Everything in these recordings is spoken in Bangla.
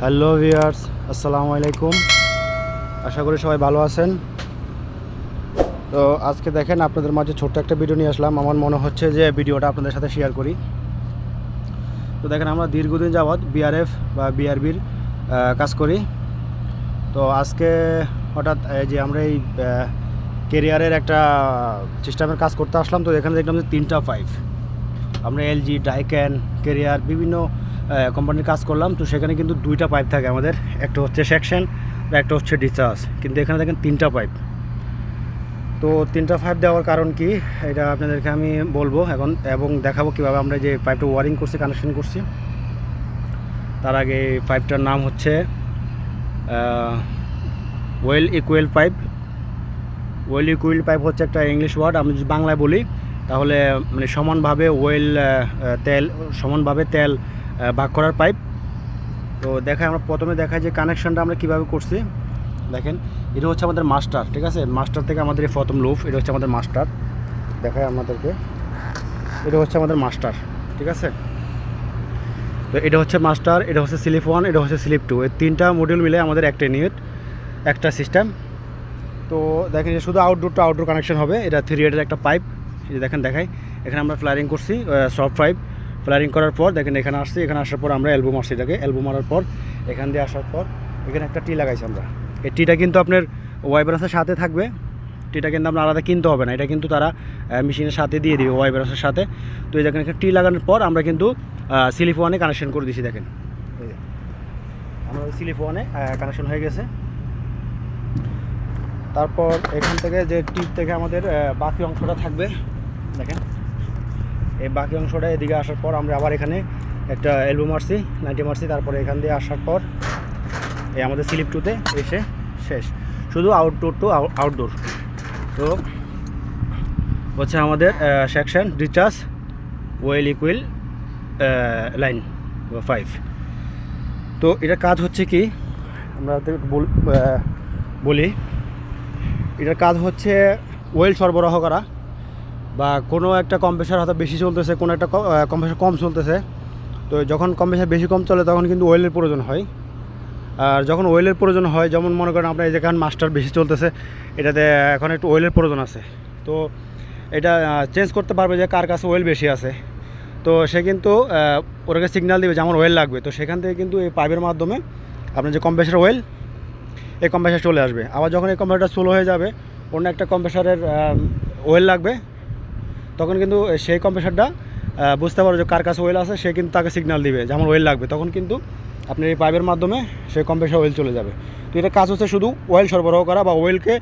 হ্যালো ভিউয়ার্স, আসসালামু আলাইকুম। আশা করি সবাই ভালো আছেন। তো আজকে দেখেন আপনাদের মাঝে ছোট্ট একটা ভিডিও নিয়ে আসলাম। আমার মনে হচ্ছে যে ভিডিওটা আপনাদের সাথে শেয়ার করি। তো দেখেন আমরা দীর্ঘদিন যাবৎ বিআরএফ বা বিআরবির কাজ করি। তো আজকে হঠাৎ যে আমরা এই কেরিয়ারের একটা সিস্টেমের কাজ করতে আসলাম। তো এখানে দেখলাম যে 3টা পাইপ, আমরা এলজি, ডাইক্যান, কেরিয়ার বিভিন্ন কোম্পানির কাজ করলাম। তো সেখানে কিন্তু 2টা পাইপ থাকে আমাদের, একটা হচ্ছে সেকশন, একটা হচ্ছে ডিসচার্জ। কিন্তু এখানে দেখেন 3টা পাইপ। তো 3টা পাইপ দেওয়ার কারণ কি এটা আপনাদেরকে আমি বলবো এখন, এবং দেখাবো কীভাবে আমরা যে পাইপটা ওয়ারিং করছি, কানেকশন করছি। তার আগে পাইপটার নাম হচ্ছে well equal pipe. Well equal pipe হচ্ছে একটা ইংলিশ ওয়ার্ড। আমি যদি বাংলায় বলি তাহলে মানে সমানভাবে সমানভাবে তেল ভাগ করার পাইপ। তো আমরা প্রথমে দেখাই যে কানেকশনটা আমরা কিভাবে করছি। দেখেন, এটা হচ্ছে আমাদের মাস্টার, ঠিক আছে। মাস্টার থেকে আমাদের এই প্রথম লুপ, এটা হচ্ছে আমাদের মাস্টার। দেখায় আমাদেরকে, এটা হচ্ছে আমাদের মাস্টার, ঠিক আছে। তো এটা হচ্ছে মাস্টার, এটা হচ্ছে স্লিপ 1, এটা হচ্ছে স্লিপ 2। এই 3টা মডিউল মিলে আমাদের একটা ইউনিট, একটা সিস্টেম। তো দেখেন যে শুধু আউটডোর টু আউটডোর কানেকশন হবে। এটা 3 এর একটা পাইপ, এই দেখেন দেখাই। এখানে আমরা ফ্লারিং করছি সফট পাইপ। ফ্লারিং করার পর দেখেন এখানে আসছি, এখানে আসার পর আমরা এলবো মারছি। এটাকে এলবো মারার পর এখান দিয়ে আসার পর এখানে একটা টি লাগাইছি আমরা। এই টিটা কিন্তু আপনার ওয়াইব্রাসের সাথে থাকবে। টিটা কিন্তু আপনার আলাদা কিনতে হবে না, এটা কিন্তু তারা মেশিনের সাথে দিয়ে দিবে ওয়াইব্রাসের সাথে। তো এই দেখেন একটা টি লাগানোর পর আমরা কিন্তু স্লিপ 1-এ কানেকশন করে দিয়েছি। দেখেন আমরা স্লিপ 1-এ কানেকশন হয়ে গেছে। তারপর এখান থেকে যে টিপ থেকে আমাদের বাকি অংশটা থাকবে, দেখেন এই বাকি অংশটা এদিকে আসার পর আমরা আবার এখানে একটা এলবো মারছি, 90 মারছি। তারপরে এখান দিয়ে আসার পর এই আমাদের স্লিপ 2-তে এসে শেষ, শুধু আউটডোর টু আউটডোর। তো হচ্ছে আমাদের সেকশন, ডিসচার্জ, ওয়েল ইকুইল লাইন 5। তো এটার কাজ হচ্ছে কি আমরা বলি, এটার কাজ হচ্ছে ওয়েল সরবরাহ করা, বা কোনো একটা কম্প্রেসার হয়তো বেশি চলতেছে, কোনো একটা কম্প্রেসার কম চলতেছে। তো যখন কম্প্রেসার বেশি কম চলে তখন কিন্তু ওয়েলের প্রয়োজন হয়। আর যখন ওয়েলের প্রয়োজন হয়, যেমন মনে করেন আপনার এই যেখানে মাস্টার বেশি চলতেছে, এটাতে এখন একটু ওয়েলের প্রয়োজন আছে। তো এটা চেঞ্জ করতে পারবে যে কার কাছে ওয়েল বেশি আছে। তো সে কিন্তু ওটাকে সিগন্যাল দেবে যে আমার ওয়েল লাগবে। তো সেখান থেকে কিন্তু এই পাইপের মাধ্যমে আপনার যে কম্প্রেসার ওয়েল, এই কম্প্রেসার চলে আসবে। আবার যখন এই কম্প্রেসারটা স্লো হয়ে যাবে, অন্য একটা কম্প্রেসারের ওয়েল লাগবে, তখন কিন্তু সেই কম্প্রেসারটা বুঝতে পারবে যে কার কাছে ওয়েল আছে, সে কিন্তু তাকে সিগন্যাল দিবে যে আমার ওয়েল লাগবে। তখন কিন্তু আপনার এই পাইপের মাধ্যমে সেই কম্প্রেসার ওয়েল চলে যাবে। তো এটা কাজ হচ্ছে শুধু ওয়েল সরবরাহ করা, বা ওয়েলকে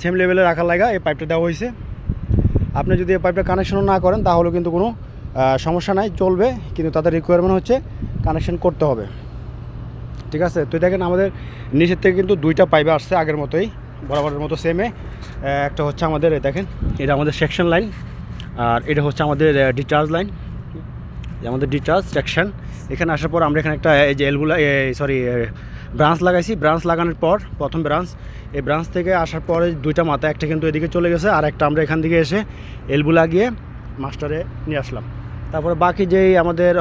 সেম লেভেলে রাখার লাগা এই পাইপটা দেওয়া হয়েছে। আপনি যদি এই পাইপটা কানেকশনও না করেন তাহলেও কিন্তু কোনো সমস্যা নাই, চলবে। কিন্তু তাদের রিকোয়ারমেন্ট হচ্ছে কানেকশন করতে হবে, ঠিক আছে। তো দেখেন আমাদের নিচের থেকে কিন্তু 2টা পাইপ আসছে আগের মতোই, বরাবরের মতো সেমে। একটা হচ্ছে আমাদের দেখেন, এটা আমাদের সেকশন লাইন, আর এটা হচ্ছে আমাদের ডিসচার্জ লাইন, আমাদের ডিসচার্জ সেকশন। এখানে আসার পর আমরা এখানে একটা এই যে ব্রাঞ্চ লাগাইছি। ব্রাঞ্চ লাগানোর পর প্রথম ব্রাঞ্চ, এই ব্রাঞ্চ থেকে আসার পরে 2টা মাথা, একটা কিন্তু এদিকে চলে গেছে, আর একটা আমরা এখান থেকে এসে এলবো লাগিয়ে মাস্টারে নিয়ে আসলাম। তারপরে বাকি যেই আমাদের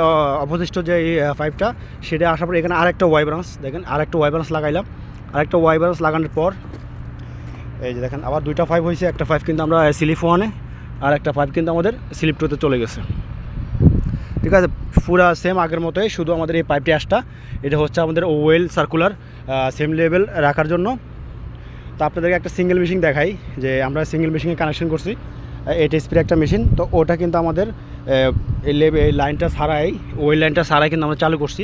অবশিষ্ট যে পাইপটা, সেটা আসার পর এখানে আরেকটা ওয়াই ব্রাঞ্চ, দেখেন আরেকটা ওয়াই ব্রাঞ্চ লাগাইলাম। আরেকটা ওয়াই ব্রাঞ্চ লাগানোর পর এই যে দেখেন আবার 2টা পাইপ হয়েছে। একটা পাইপ কিন্তু আমরা স্লিপ 1-এ, আর একটা পাইপ কিন্তু আমাদের স্লিপ 2-তে চলে গেছে, ঠিক আছে। পুরা সেম আগের মতোই, শুধু আমাদের এই পাইপটি আসটা, এটা হচ্ছে আমাদের ওয়েল সার্কুলার সেম লেভেল রাখার জন্য। তো আপনাদেরকে একটা সিঙ্গেল মেশিন দেখাই, যে আমরা সিঙ্গেল মেশিনে কানেকশন করছি 8 HP একটা মেশিন। তো ওটা কিন্তু আমাদের এই লাইনটা ছাড়াই, ওয়েল লাইনটা ছাড়াই কিন্তু আমরা চালু করছি।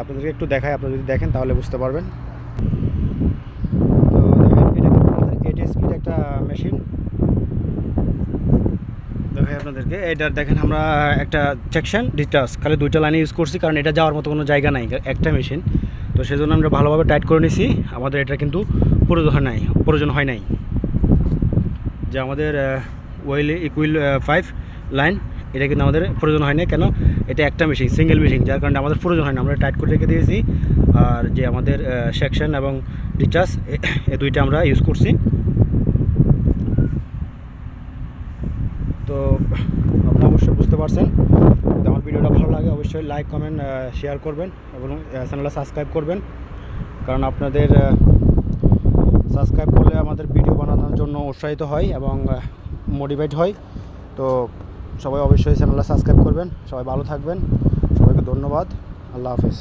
আপনাদেরকে একটু দেখাই, আপনারা যদি দেখেন তাহলে বুঝতে পারবেন। তো দেখেন এটা কিন্তু আমাদের 8 HP একটা মেশিন দেখাই আপনাদেরকে। এটা দেখেন আমরা একটা সেকশন, ডিসচার্জ খালি 2টা লাইনে ইউজ করছি, কারণ এটা যাওয়ার মতো কোনো জায়গা নাই, একটা মেশিন। তো সেজন্য আমরা ভালোভাবে টাইট করে নিছি। আমাদের এটা কিন্তু প্রয়োজন হয় নাই যে আমাদের ওয়েল ইকুইল 5 লাইন, এটা কিন্তু আমাদের প্রয়োজন হয় না। কেন? এটা একটা মেশিন, সিঙ্গেল মেশিন, যার কারণে আমাদের প্রয়োজন হয় না, আমরা টাইট করে রেখে দিয়েছি। আর যে আমাদের সেকশন এবং ডিসচার্জ, এই 2টা আমরা ইউজ করছি। তো আপনারা অবশ্যই বুঝতে পারছেন। আমার ভিডিওটা ভালো লাগে অবশ্যই লাইক কমেন্ট শেয়ার করবেন এবং চ্যানেলটা সাবস্ক্রাইব করবেন, কারণ আপনাদের সাবস্ক্রাইব করলে আমাদের ভিডিও বানানোর জন্য উৎসাহিত হয় এবং মোটিভেট হয়। তো সবাই অবশ্যই চ্যানেলটা সাবস্ক্রাইব করবেন। সবাই ভালো থাকবেন, সবাইকে ধন্যবাদ। আল্লাহ হাফেজ।